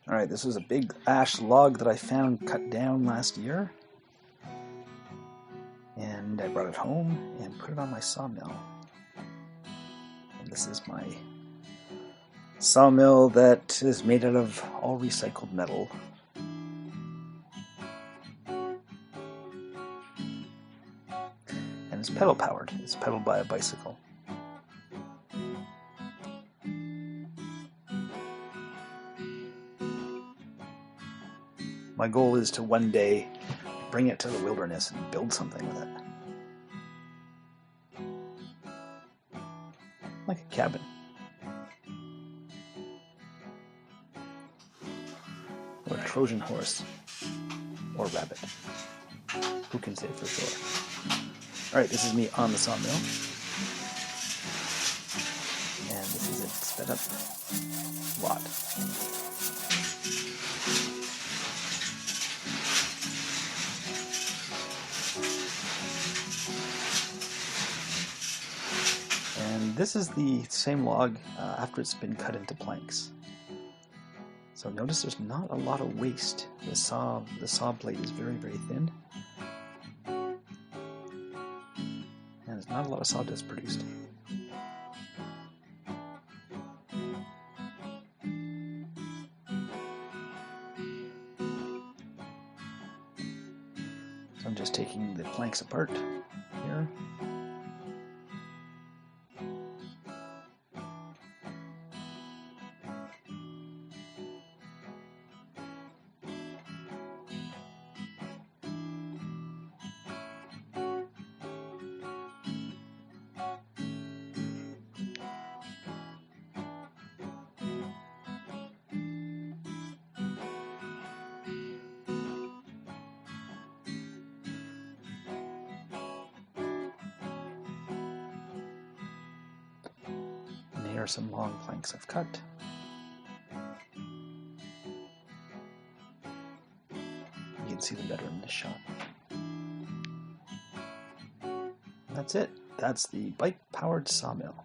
Alright, this was a big ash log that I found cut down last year. And I brought it home and put it on my sawmill. And this is my sawmill that is made out of all recycled metal. And it's pedal powered. It's pedaled by a bicycle. My goal is to one day bring it to the wilderness and build something with it. Like a cabin. Or a Trojan horse. Or rabbit. Who can say for sure? Alright, this is me on the sawmill. And this is it sped up lot. And this is the same log after it's been cut into planks. So notice there's not a lot of waste. The saw blade is very, very thin. And there's not a lot of sawdust produced. So I'm just taking the planks apart here. Here are some long planks I've cut. You can see them better in this shot. That's it. That's the Bike Powered Sawmill.